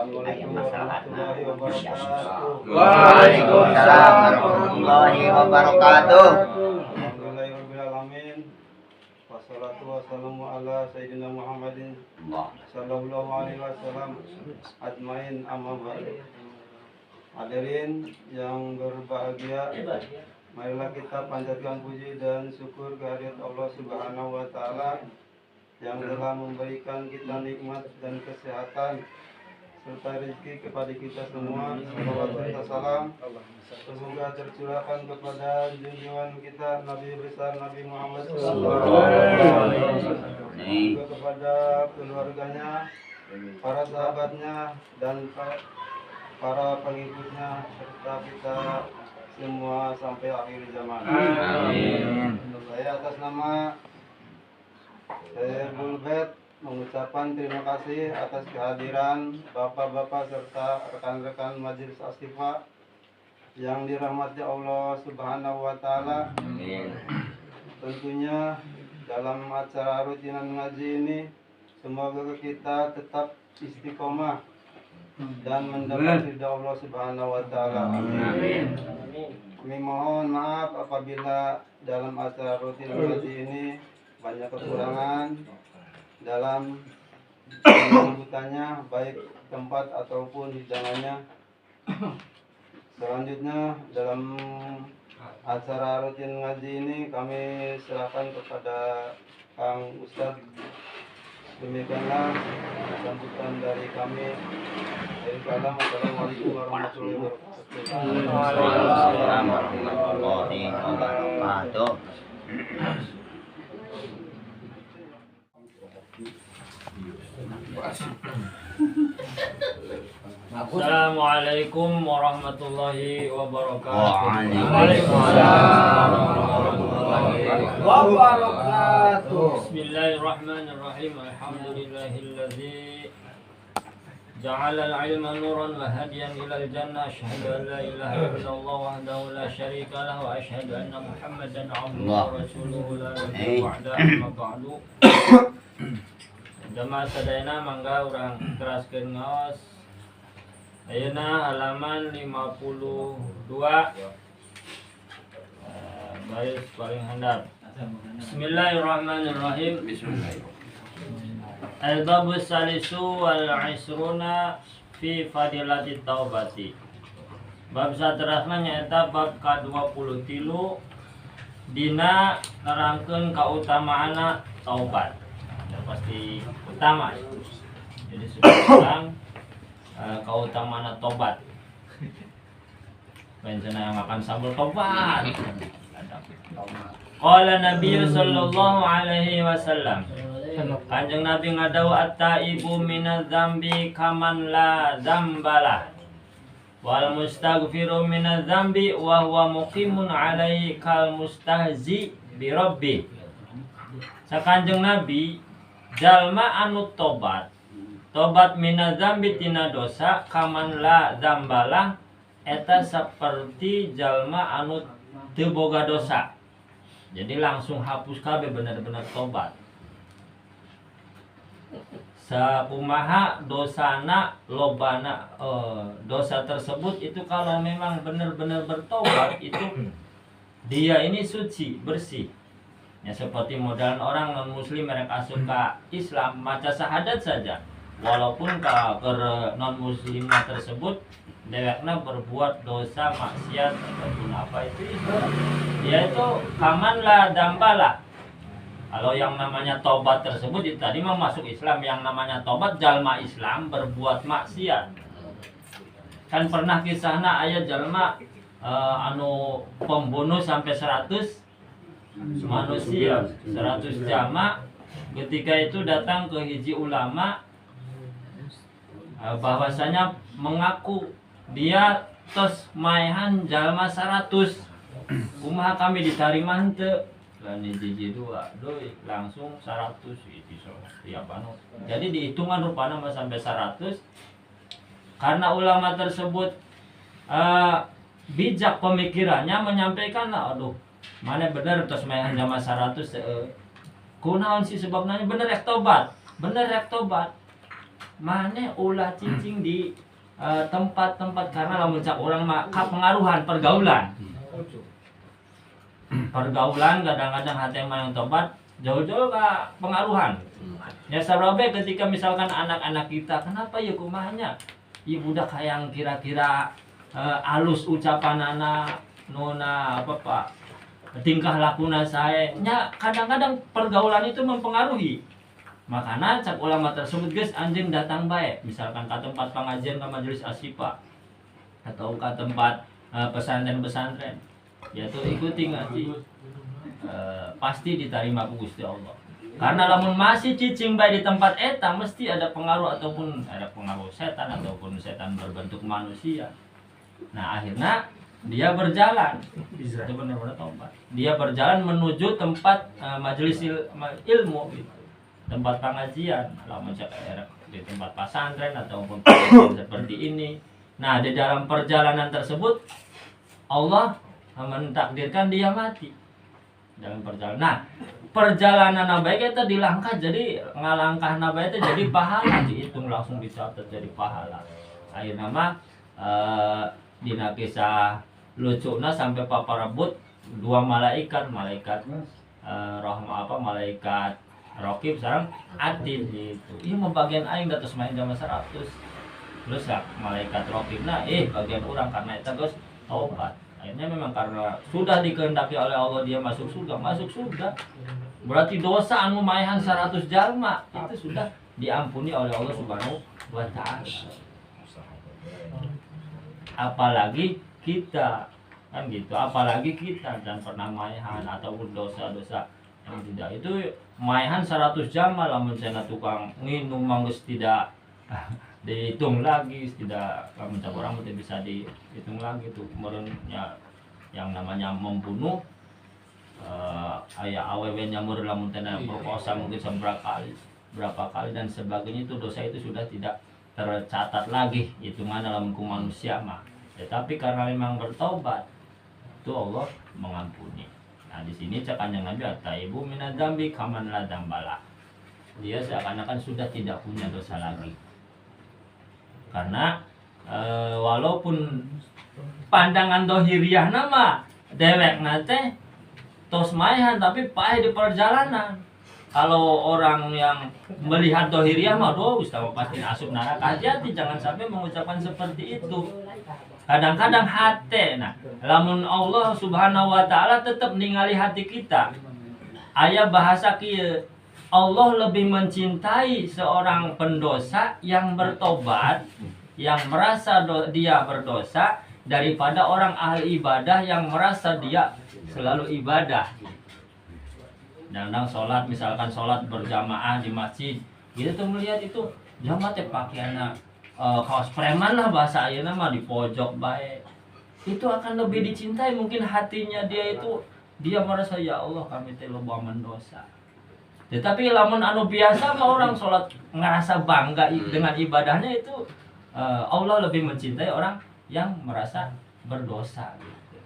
Assalamualaikum warahmatullahi wabarakatuh. Waalaikumsalam warahmatullahi wabarakatuh. Alhamdulillahirabbil alamin. Wassalatu wassalamu ala sayyidina Muhammadin sallallahu alaihi wasallam ajmain, amma ba'du. Hadirin yang berbahagia, marilah kita panjatkan puji dan syukur kehadirat Allah Subhanahu wa taala yang telah memberikan kita nikmat dan kesehatan serta rezeki kepada kita semua. Salawat serta salam semoga tercurahkan kepada junjungan kita Nabi besar Nabi Muhammad SAW, juga kepada keluarganya, para sahabatnya, dan para pengikutnya serta kita semua sampai akhir zaman. Amin. Saya atas nama saya Bulbet mengucapkan terima kasih atas kehadiran bapak-bapak serta rekan-rekan Majelis Asyifa yang dirahmati Allah Subhanahu wa taala. Tentunya dalam acara rutinan ngaji ini semoga kita tetap istiqomah dan mendapat ridha Allah Subhanahu wa taala. Amin. Kami mohon maaf apabila dalam acara rutin ngaji ini banyak kekurangan dalam penyebutannya, baik tempat ataupun hidangannya. Selanjutnya dalam acara rutin ngaji ini kami serahkan kepada Kang Ustadz. Demikianlah sambutan dari kami. Assalamualaikum warahmatullahi wabarakatuh. Waalaikumsalam warahmatullahi wabarakatuh. Assalamualaikum warahmatullahi wabarakatuh. Waalaikumsalam warahmatullahi wabarakatuh. Bismillahirrahmanirrahim. Alhamdulillahilladzi ja'ala al-'ilma nuran wa hadiyan ila al-jannah. Asyhadu an la ilaha illallah wahdahu la syarika lahu wa asyhadu anna Muhammadan 'abduhu wa rasuluhu la nabiyya ba'da, amma ba'du. Jamaah sadayana mangga urang teraskeun ngaos ayeuna halaman 52 baris paling handap. Bismillahirrahmanirrahim. Al-babus salisu wal isruna fi fadilatit taubati. Bab saterasna nyaeta bab ka-23 dina nerangkeun kautamaana taubat. Ya, pasti utama itu. Jadi sekarang kautamaan tobat. Bencana yang makan sambal tobat. Qala Nabi sallallahu alaihi wasallam. Kanjeng Nabi ngadau at-taibu minadz dzambi kaman la dzambalah. Wal mustaghfiru minadz dzambi wa huwa muqimun alaihi kal mustahzi bi rabbi. Sakanjeng Nabi, jalma anu tobat minadz dzambi tina dosa kaman la dzambalah eta saperti jalma anu teu boga dosa. Jadi langsung hapus kabeh, bener-bener tobat. Sakumaha dosana lobana dosa tersebut itu kalau memang benar-benar bertobat itu dia ini suci, bersih. Ya seperti modelan orang non muslim mereka suka Islam maca syahadat saja, walaupun ke non muslimnya tersebut dewekna berbuat dosa maksiat ataupun apa itu dia itu kaman la dambalah. Kalau yang namanya tobat tersebut itu tadi mau masuk Islam, yang namanya tobat jalma Islam berbuat maksiat. Kan pernah kisahna aya jalma anu pembunuh sampai 100 manusia, 100 jama. Ketika itu datang ke hiji ulama bahwasanya mengaku dia tos maehan jalma 100. Kumaha kami ditarima henteu? Dan hiji dua doi langsung 100 itu tiap anu. Jadi dihitungan rupana sampai 100. Karena ulama tersebut bijak pemikirannya menyampaikan, aduh mana bener tos maehan jalma 100 kunaon sih sebabnya bener rek tobat. mana ulah cicing di tempat-tempat karena lamun cak orang mah pengaruhan pergaulan. Pergaulan kadang-kadang hati yang tobat jauh-jauh ke pengaruhan. Ya sabrabe ketika misalkan anak-anak kita kenapa ya kumahnya ieu budak hayang kira-kira alus ucapan anak nona apa pak tingkah lakuna saya nya kadang-kadang pergaulan itu mempengaruhi. Makanya cak ulama tersebut guys anjing datang baik misalkan ke tempat pengajian ke majelis asyifa atau ke tempat pesantren-pesantren yaitu ikuti ngaji pasti diterima ku Gusti Allah. Karena lamun masih cicing baik di tempat eta mesti ada pengaruh ataupun ada pengaruh setan ataupun setan berbentuk manusia. Nah akhirnya dia berjalan, itu benar-benar tobat. Dia berjalan menuju tempat majelis ilmu, gitu. Tempat pengajian, lamun di tempat pesantren ataupun seperti ini. Nah di dalam perjalanan tersebut Allah mentakdirkan dia mati dalam perjalanan. Nah perjalanan nabai kita dilangkah jadi ngalangkah nabai itu jadi pahala dihitung langsung dicatat jadi pahala. Akhirnya mah dina kisah lucuna sampai papa rebut dua malaikat malaikat Rokib sekarang Atid gitu. Iya mau bagian aing datus main jam 100. Terus ya malaikat Rokib bagian orang karena itu guys taubat. Akhirnya memang karena sudah dikehendaki oleh Allah dia masuk surga. Berarti dosa anu maehan 100 jalma itu sudah diampuni oleh Allah Subhanahu wa taala. Apalagi kita kan gitu, apalagi kita dan pernah maehan ataupun dosa-dosa yang tidak itu maehan 100 jalma lamun cenah tukang nginum manggeus tidak dihitung lagi, tidak lamun orang tidak bisa dihitung lagi tuh kemudiannya yang namanya membunuh aya awewe nyamur lamun cenah perkosa mungkin berapa kali dan sebagainya itu dosa itu sudah tidak tercatat lagi hitungan dalam hukum manusia mah. Tetapi karena memang bertobat itu Allah mengampuni. Nah di sini cakanya Nabi ataibu minadzambi kaman la dzambala. Dia seakan-akan sudah tidak punya dosa lagi. Karena walaupun pandangan dohiriyah nama dewek nate tos maehan tapi paeh di perjalanan. Kalau orang yang melihat dohiriyah mah Ustaz pasti asup neraka. Hati-hati jangan sampai mengucapkan seperti itu. Kadang-kadang hati, nah, lamun Allah Subhanahu wa taala tetap ningali hati kita. Aya bahasa kieu, Allah lebih mencintai seorang pendosa yang bertobat, yang merasa dia berdosa daripada orang ahli ibadah yang merasa dia selalu ibadah. Dan sholat misalkan sholat berjamaah di masjid, kita tuh melihat itu jamaah teh pakaiannya kaos preman lah bahasa ayeuna mah di pojok baik. Itu akan lebih dicintai mungkin hatinya dia merasa ya Allah kami teh loba mendosa. Tetapi lamun anu biasa mah orang sholat ngerasa bangga dengan ibadahnya itu Allah lebih mencintai orang yang merasa berdosa gitu.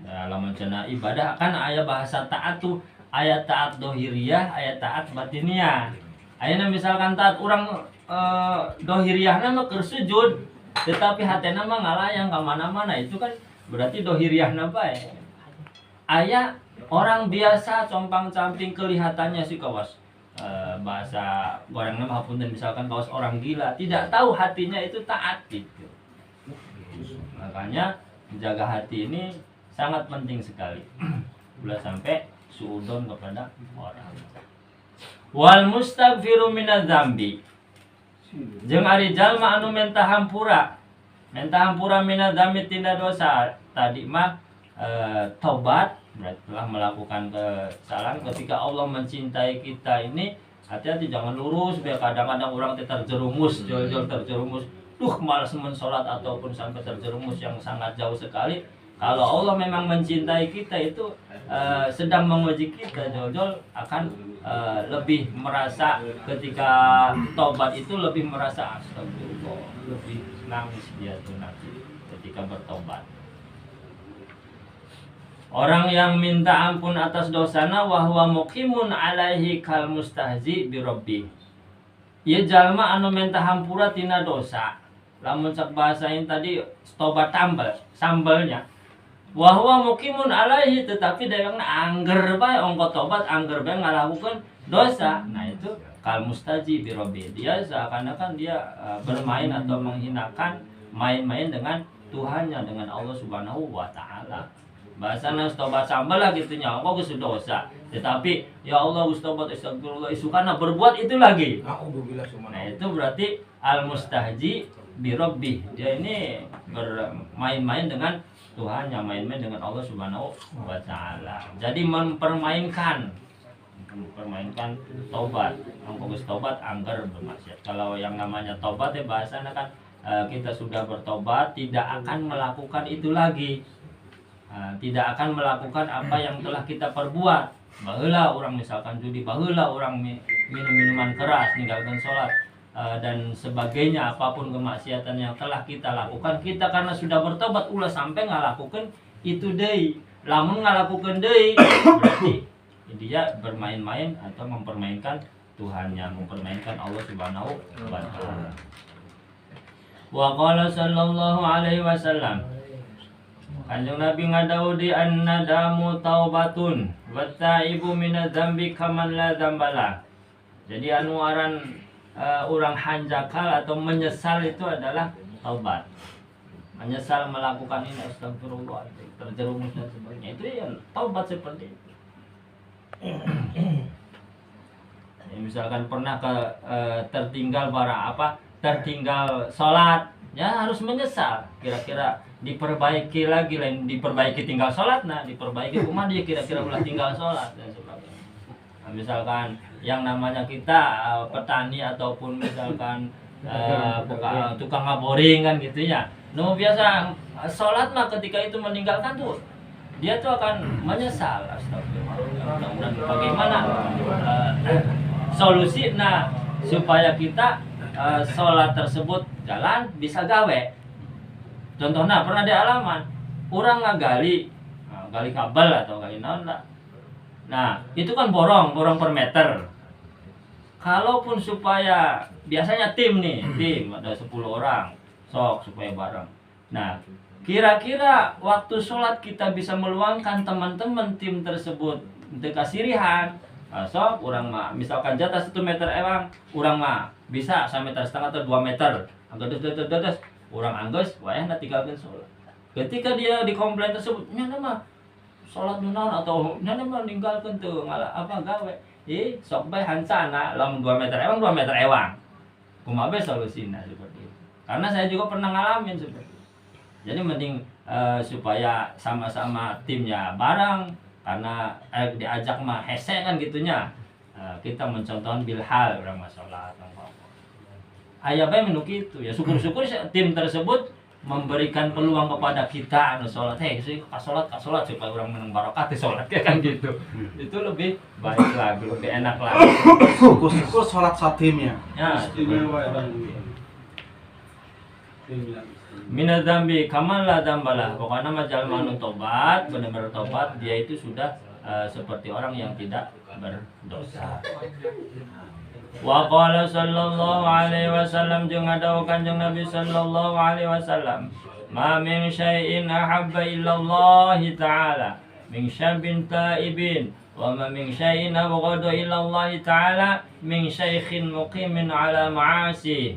Ya, lamun cenah ibadah kan aya bahasa taat tuh, aya taat dohiriyah, aya taat batiniyah. Ayeuna misalkan taat urang dohiriyahna mah keur sujud, tetapi hatena mah ngalayang ka mana-mana itu kan berarti dohiriyahna bae. Aya orang biasa compang-camping kelihatannya sih kawas bahasa gorengna mah hapunten misalkan kawas orang gila, tidak tahu hatinya itu taat gitu. Makanya menjaga hati ini sangat penting sekali. Boleh sampai suudon kepada orang. Wal mustaghfiru minadz-dzambi. Jeung ari jalma anu menta hampura minadz-dzambi tina dosa. Tadi mah tobat berarti telah melakukan kesalahan. Ketika Allah mencintai kita ini hati-hati jangan lurus biar kadang-kadang orang terjerumus, jol-jol terjerumus. Malas mensolat ataupun sampai terjerumus yang sangat jauh sekali. Kalau Allah memang mencintai kita itu sedang menguji kita, jol-jol akan lebih merasa ketika tobat itu lebih merasa astagfirullah, lebih nangis dia tuh nanti ketika bertobat. Orang yang minta ampun atas dosana wa huwa muqimun alaihi kal mustahzi bi rabbih. ieu jalma anu menta hampura tina dosa. Lamun cak bahasain tadi tobat sambelnya. Wa huwa muqimun alaihi, tetapi dewekna angger bae ongko tobat, angger bae ngalakukeun dosa. Nah itu kal mustaji bi rabbi. Dia seakan-akan dia bermain atau menghinakan, main-main dengan Tuhannya, dengan Allah Subhanahu wa taala. Bahasana tobat sambal lah gitunya, engkau geus dosa. Tetapi ya Allah geus tobat astagfirullah isukana berbuat itu lagi. Nah itu berarti al mustahji bi rabbi. Dia ini bermain-main dengan Tuhannya, main-main dengan Allah Subhanahu wa taala. Jadi mempermainkan tobat. Engkau geus tobat anggar bermaksiat. Kalau yang namanya tobat ya bahasana kan kita sudah bertobat, tidak akan melakukan itu lagi. Tidak akan melakukan apa yang telah kita perbuat. Baheula orang misalkan judi, baheula orang minum minuman keras, ninggalkan sholat dan sebagainya, apapun kemaksiatan yang telah kita lakukan, kita karena sudah bertobat ulah sampai ngalakukan itu deui. Lamun ngalakukan deui berarti dia bermain-main atau mempermainkan Tuhannya, mempermainkan Allah Subhanahu wa taala. Wa qala sallallahu alaihi wasallam, Kanjeng Nabi ngadaudi an-nadamu taubatun wa taibu minadz-dzambi kaman la dzambala. Jadi anu aran orang hanjakal atau menyesal itu adalah taubat. Menyesal melakukan ini astagfirullah, terjerumus dan sebagainya. Itu ya taubat seperti itu. Ya, misalkan pernah tertinggal tertinggal sholat, ya harus menyesal. Kira-kira diperbaiki lagi, lain diperbaiki tinggal sholat, nah diperbaiki rumah dia kira-kira ulah tinggal sholat dan sebagainya. Nah, misalkan yang namanya kita petani ataupun misalkan tukang ngaboring kan gitu ya. Biasa sholat mah ketika itu meninggalkan tuh dia tuh akan menyesal. Astagfirullah. Dan bagaimana solusi supaya kita sholat tersebut jalan bisa gawe. Contohnya pernah di alaman orang ngagali gali kabel atau gali naon lah. Nah itu kan borong per meter. Kalaupun supaya biasanya tim ada 10 orang sok supaya bareng. Nah kira-kira waktu sholat kita bisa meluangkan teman-teman tim tersebut untuk kasirihan. Sok orang mah misalkan jatah 1 meter ewang, orang mah bisa 1,5 meter atau 2 meter. Anggus orang anggus, wayah tinggalkan sholat. Ketika dia di komplain tersebut, nyana mah sholat nunaun atau nyana mah ninggalkan tuh gawe. Sok bae hancana, lamun 2 meter ewang. Kumaha bae solusina seperti itu. Karena saya juga pernah ngalamin seperti itu. Jadi mending supaya sama-sama timnya bareng, karena diajak mah hese kan gitunya. Kita mencontohkan bilhal orang masalah aya bae menu kitu ya, syukur-syukur tim tersebut memberikan peluang kepada kita anu salat, ka salat supaya orang menang barokah di salat kan gitu. Itu lebih baik lagi, lebih enak lagi. Syukur-syukur salat satimnya. Ya, istimewa ya Bang. Minadzambi kamal la dzambala. Pokoknya mah jalma anu tobat, benar-benar tobat, dia itu sudah seperti orang yang tidak berdosa. Wa qala sallallahu alaihi wasallam, jeung adaw Kanjeng Nabi sallallahu alaihi wasallam, ma min syai'in ahabba illa Allah taala min syabin taibin wa ma min syai'in abghadu illa Allah taala min syaikhin muqimin ala ma'asi.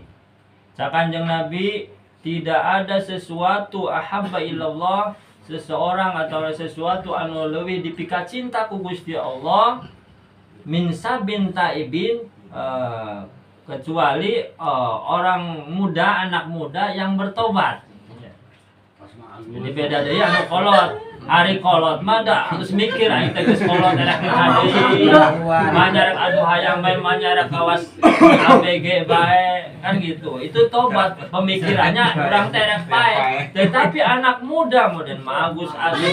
Kanjeng Nabi, tidak ada sesuatu ahabba illallah, seseorang atau sesuatu anu leuwih dipika cinta ku Gusti Allah min sabin taibin, kecuali orang muda, anak muda yang bertobat. Jadi beda dari anu kolot. Hari kolot mah da harus mikir aing teh geus kolot enak hadi. Manyarak adu hayang bae manyarak kawas ABG bae kan gitu. Itu tobat, pemikirannya urang teh rek bae. Tetapi anak muda modern mah Agus adu.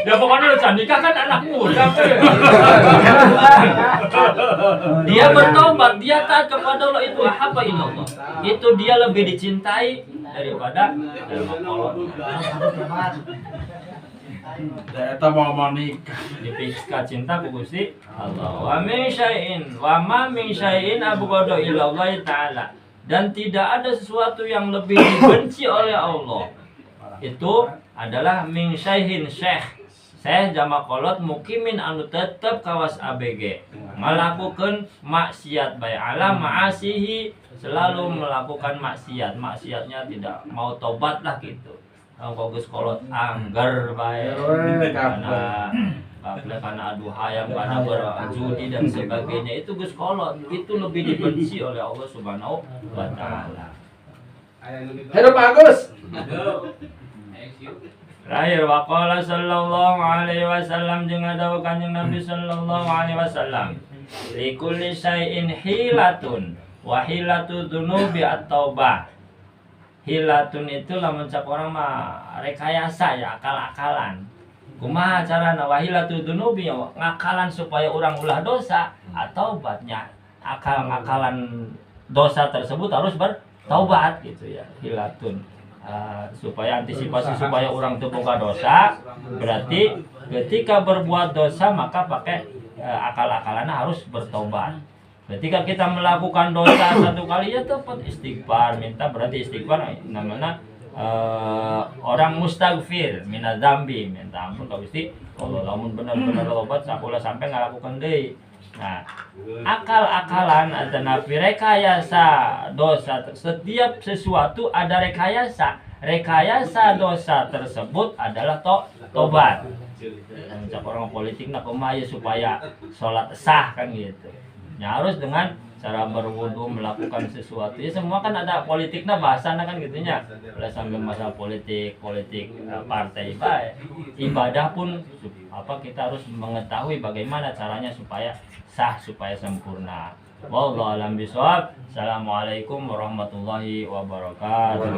Ya pokoknya nikah kan anak muda. Dia bertobat, dia taat kepada Allah, itu apa Allah. Itu dia lebih dicintai daripada kolot. Eta mau nikah. Dipiksa cinta ku Gusti Allah. Wa min syai'in wa ma min syai'in abghadu illa Allah taala. Dan tidak ada sesuatu yang lebih dibenci oleh Allah. Itu adalah min syai'in syekh. Syekh jama kolot mukimin anu tetep kawas ABG. Melakukan maksiat baik ala ma'asihi, selalu melakukan maksiat. Maksiatnya tidak mau tobat lah gitu. Bagus kolot anggar baik karena adu hayam, karena berjudi dan sebagainya, itu gus kolot itu lebih dibenci oleh Allah Subhanahu wa taala. Hidup bagus. Terakhir waqala sallallahu alaihi wasallam, jeung adawa Kanjeng Nabi sallallahu alaihi wasallam, likulli syai'in hilatun wa hilatu dzunubi at-taubah. Hilatun itu lamun cak orang mah rekayasa ya, akal-akalan. Kumaha carana wa hilatu dzunubi, ngakalan supaya orang ulah dosa atau batnya akal-akalan dosa tersebut harus bertaubat gitu ya. Hilatun supaya antisipasi supaya orang itu boga dosa, berarti ketika berbuat dosa maka pakai akal-akalannya harus bertobat. Ketika kita melakukan dosa satu kali ya tepat istighfar, minta, berarti istighfar namanya orang mustaghfir minadzambi, minta ampun ka Gusti Allah lamun benar-benar tobat sakulah sampai ngalakukan deui. Nah, akal-akalan ada nabi rekayasa dosa, setiap sesuatu ada rekayasa. Rekayasa dosa tersebut adalah tobat. Yang orang politik nak kumaha supaya sholat sah kan gitu. Ya, harus dengan cara berwudu, melakukan sesuatu. Ya semua kan ada politiknya, bahasanya kan gitunya. Oleh sambil masalah politik partai baik. Ibadah pun kita harus mengetahui bagaimana caranya supaya sah, supaya sempurna. Wallahu a'lam bishawab. Assalamualaikum warahmatullahi wabarakatuh.